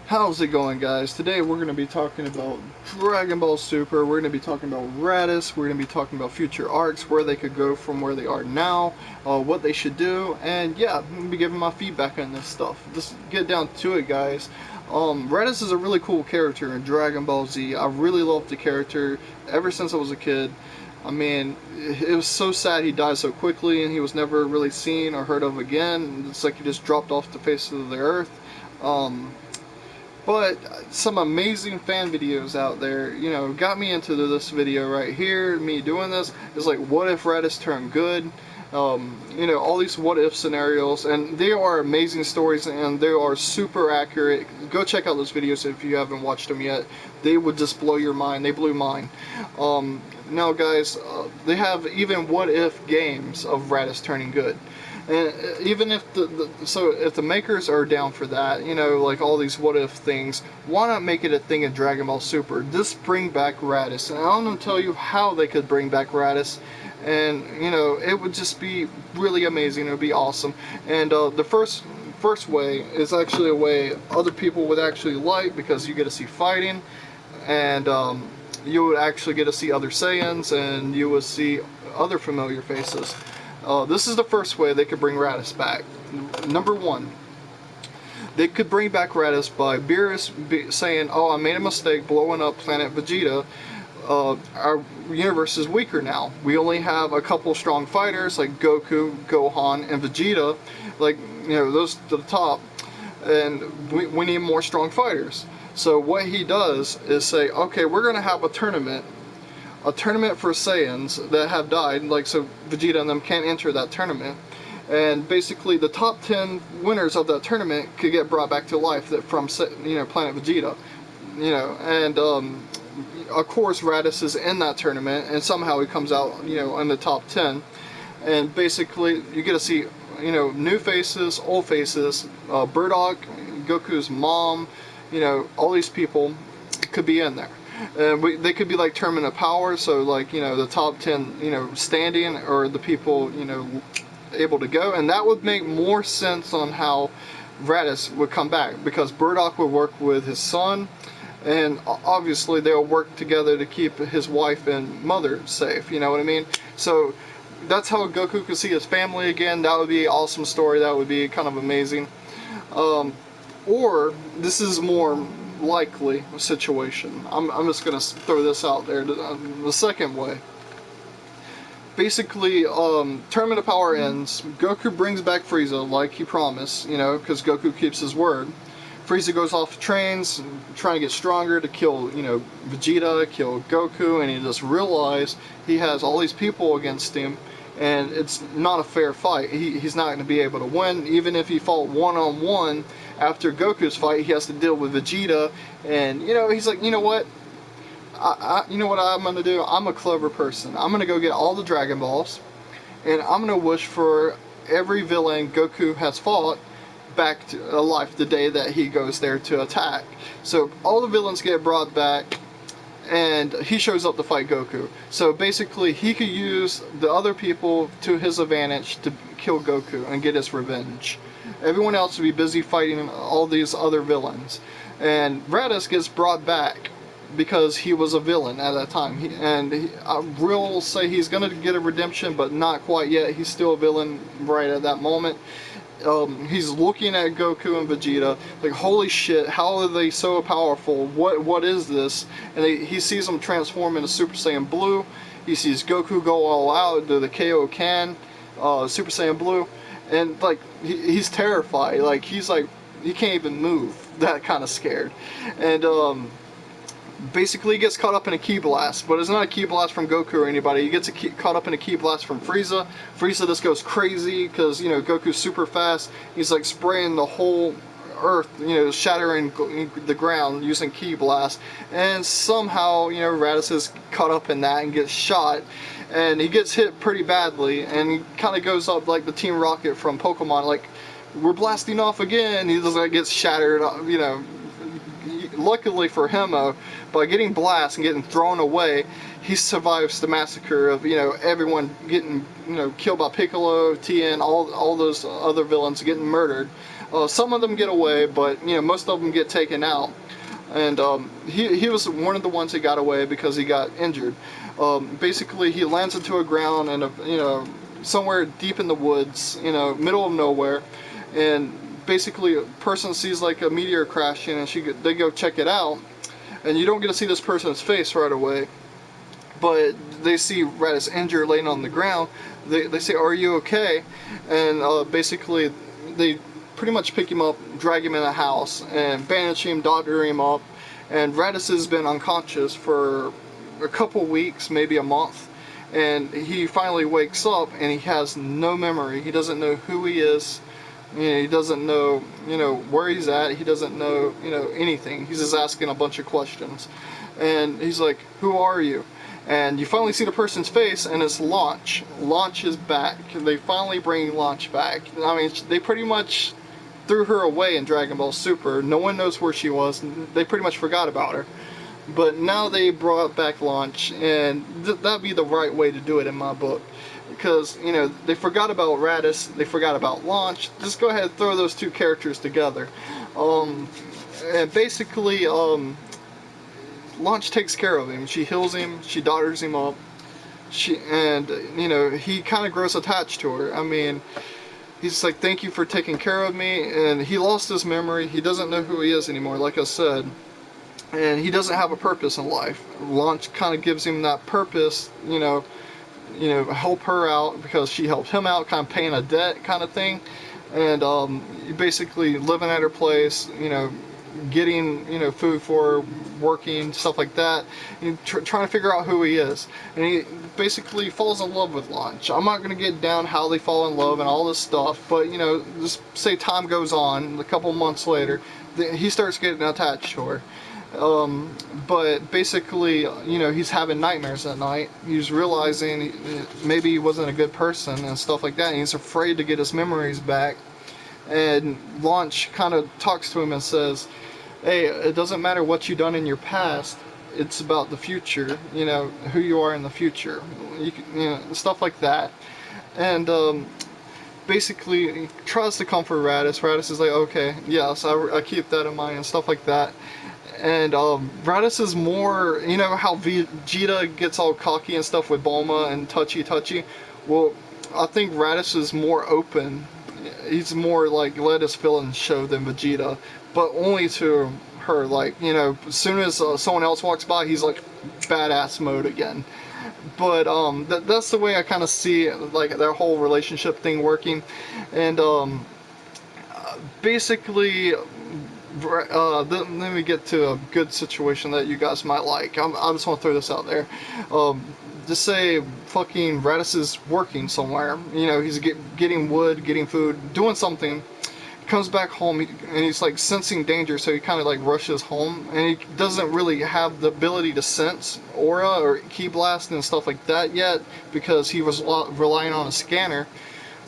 How's it going, guys? Today we're going to be talking about Dragon Ball Super. We're going to be talking about Raditz. We're going to be talking about future arcs, where they could go from where they are now, what they should do, and yeah, I'm going to be giving my feedback on this stuff. Just get down to it, guys. Raditz is a really cool character in Dragon Ball Z. I really loved the character ever since I was a kid. I mean, it was so sad he died so quickly, and he was never really seen or heard of again. It's like he just dropped off the face of the earth. But some amazing fan videos out there, got me into this video right here. Me doing this is like, what if Raditz turned good? All these what if scenarios, and they are amazing stories, and they are super accurate. Go check out those videos if you haven't watched them yet. They would just blow your mind. They blew mine. Now, guys, they have even what if games of Raditz turning good. And even if if the makers are down for that, like all these what if things, why not make it a thing in Dragon Ball Super? Just bring back Raditz, and I'm gonna tell you how they could bring back Raditz, and it would just be really amazing. It would be awesome. And the first way is actually a way other people would actually like, because you get to see fighting, and you would actually get to see other Saiyans, and you would see other familiar faces. This is the first way they could bring Raditz back. Number one, they could bring back Raditz by Beerus saying, "Oh, I made a mistake blowing up Planet Vegeta. Our universe is weaker now. We only have a couple strong fighters like Goku, Gohan, and Vegeta. Like, those to the top. And we need more strong fighters." So what he does is say, "Okay, we're going to have a tournament for Saiyans that have died, like, so Vegeta and them can't enter that tournament, and basically the top 10 winners of that tournament could get brought back to life from Planet Vegeta, and of course Raditz is in that tournament, and somehow he comes out in the top 10, and basically you get to see new faces, old faces, Burdock, Goku's mom, all these people could be in there. They could be like tournament of power, so like, the top 10, standing, or the people, able to go. And that would make more sense on how Raditz would come back, because Burdock would work with his son, and obviously they'll work together to keep his wife and mother safe, you know what I mean? So that's how Goku could see his family again. That would be an awesome story. That would be kind of amazing. Or this is more likely situation. I'm just gonna throw this out there. The second way. Basically, Tournament of Power ends. Goku brings back Frieza like he promised, because Goku keeps his word. Frieza goes off trains, trying to get stronger to kill, Vegeta, kill Goku, and he just realized he has all these people against him, and it's not a fair fight. He's not going to be able to win. Even if he fought one-on-one after Goku's fight, he has to deal with Vegeta, and he's like, you know what I'm going to do? I'm a clever person. I'm going to go get all the Dragon Balls, and I'm going to wish for every villain Goku has fought back to life the day that he goes there to attack. So all the villains get brought back, and he shows up to fight Goku. So basically he could use the other people to his advantage to kill Goku and get his revenge. Everyone else would be busy fighting all these other villains, and Raditz gets brought back because he was a villain at that time. I will say he's gonna get a redemption, but not quite yet. He's still a villain right at that moment. He's looking at Goku and Vegeta like, holy shit, how are they so powerful? What is this? And he sees them transform into Super Saiyan Blue. He sees Goku go all out, do the Kaioken, Super Saiyan Blue, and like he's terrified. Like, he's like, he can't even move. That kind of scared. And basically he gets caught up in a ki blast, but it's not a ki blast from Goku or anybody. He gets caught up in a ki blast from Frieza. Frieza just goes crazy because Goku's super fast. He's like spraying the whole earth, shattering the ground using ki blast, and somehow Raditz is caught up in that and gets shot, and he gets hit pretty badly, and he kind of goes up like the Team Rocket from Pokemon, like, we're blasting off again. He just like gets shattered, Luckily for him, by getting blasted and getting thrown away, he survives the massacre of everyone getting killed by Piccolo, Tien, all those other villains getting murdered. Some of them get away, but most of them get taken out. And he was one of the ones that got away because he got injured. Basically, he lands into a ground and somewhere deep in the woods, middle of nowhere, and basically a person sees like a meteor crashing, and they go check it out, and you don't get to see this person's face right away, but they see Raditz injured laying on the ground. They say, "Are you okay?" And basically they pretty much pick him up, drag him in the house, and bandage him, doctor him up. And Raditz has been unconscious for a couple weeks, maybe a month, and he finally wakes up and he has no memory. He doesn't know who he is. He doesn't know, where he's at. He doesn't know, anything. He's just asking a bunch of questions. And he's like, "Who are you?" And you finally see the person's face, and it's Launch. Launch is back. They finally bring Launch back. I mean, they pretty much threw her away in Dragon Ball Super. No one knows where she was. They pretty much forgot about her. But now they brought back Launch, and that'd be the right way to do it in my book. Because, they forgot about Raditz, they forgot about Launch. Just go ahead and throw those two characters together. And basically, Launch takes care of him. She heals him, she daughters him up. He kind of grows attached to her. I mean, he's like, "Thank you for taking care of me." And he lost his memory. He doesn't know who he is anymore, like I said. And he doesn't have a purpose in life. Launch kind of gives him that purpose, help her out because she helped him out, kind of paying a debt kind of thing. And basically living at her place, getting food for her, working, stuff like that, and trying to figure out who he is. And he basically falls in love with Launch. I'm not going to get down how they fall in love and all this stuff, but just say time goes on, a couple months later, he starts getting attached to her. But basically, he's having nightmares at night. He's realizing maybe he wasn't a good person and stuff like that, and he's afraid to get his memories back. And Launch kind of talks to him and says, "Hey, it doesn't matter what you've done in your past. It's about the future, who you are in the future." Stuff like that. And basically, he tries to comfort Raditz. Raditz is like, "Okay, yes, I keep that in mind," and stuff like that. And Raditz is more, how Vegeta gets all cocky and stuff with Bulma and touchy. Well, I think Raditz is more open. He's more like, let his feelings show than Vegeta, but only to her. Like, as soon as someone else walks by, he's like badass mode again. But that's the way I kind of see like their whole relationship thing working. And basically, let me get to a good situation that you guys might like. I just want to throw this out there. Just say fucking Raditz is working somewhere. He's getting wood, getting food, doing something. Comes back home and he's like sensing danger, so he kind of like rushes home, and he doesn't really have the ability to sense aura or ki blast and stuff like that yet because he was relying on a scanner.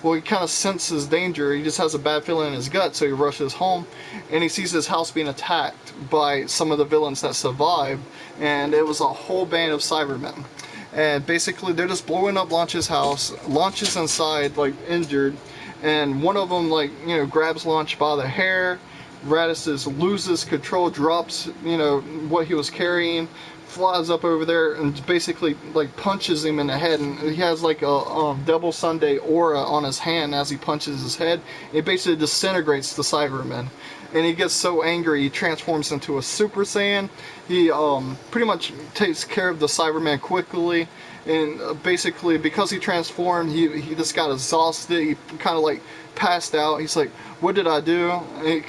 Well, he kind of senses danger. He just has a bad feeling in his gut, so he rushes home, and he sees his house being attacked by some of the villains that survived, and it was a whole band of Cybermen. And basically, they're just blowing up Launch's house. Launch is inside, like, injured, and one of them, like, grabs Launch by the hair. Raditz loses control, drops, what he was carrying, flies up over there and basically like punches him in the head, and he has like a double Sunday aura on his hand as he punches his head. It basically disintegrates the Cybermen, and he gets so angry he transforms into a Super Saiyan. He pretty much takes care of the Cybermen quickly, and basically because he transformed, he just got exhausted. He kind of like passed out. He's like, "What did I do?"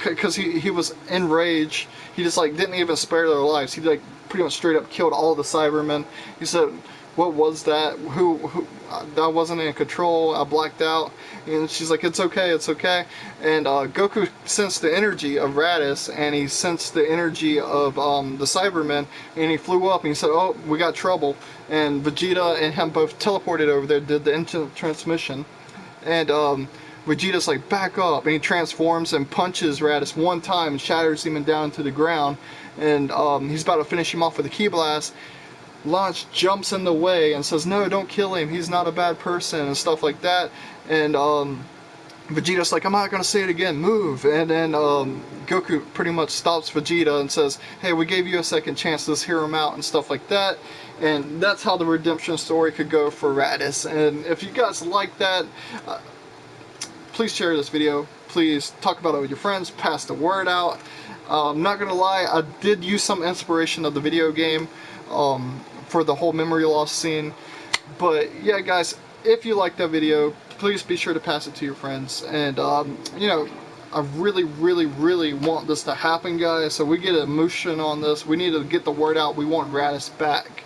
Because he was enraged. He just like didn't even spare their lives. He like pretty much straight up killed all the Cybermen. He said, "What was that? Who I wasn't in control. I blacked out." And she's like, "It's okay, it's okay." And Goku sensed the energy of Raditz, and he sensed the energy of the Cybermen, and he flew up and he said, "Oh, we got trouble." And Vegeta and him both teleported over there, did the instant transmission, and Vegeta's like, "Back up," and he transforms and punches Raditz one time and shatters him down to the ground, and he's about to finish him off with a ki blast. Launch jumps in the way and says, "No, don't kill him, he's not a bad person," and stuff like that. And Vegeta's like, I'm not gonna say it again, move. And then Goku pretty much stops Vegeta and says, hey, we gave you a second chance, let's hear him out and stuff like that. And that's how the redemption story could go for Raditz. And if you guys like that, please share this video. Please talk about it with your friends, pass the word out. I'm not gonna lie, I did use some inspiration of the video game for the whole memory loss scene. But yeah, guys, if you like that video, please be sure to pass it to your friends. And you know, I really, really, really want this to happen, guys. So we get emotion on this. We need to get the word out. We want Raditz back.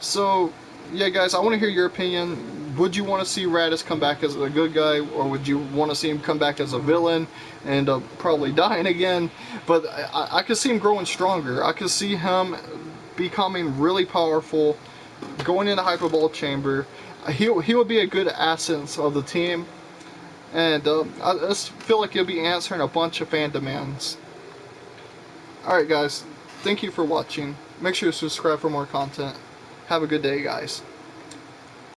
So yeah, guys, I want to hear your opinion. Would you want to see Raditz come back as a good guy, or would you want to see him come back as a villain and probably dying again? But I could see him growing stronger. I could see him becoming really powerful, going in the Hyperbolic Chamber. He would be a good asset of the team, and I just feel like he'll be answering a bunch of fan demands. Alright guys, thank you for watching. Make sure to subscribe for more content. Have a good day, guys.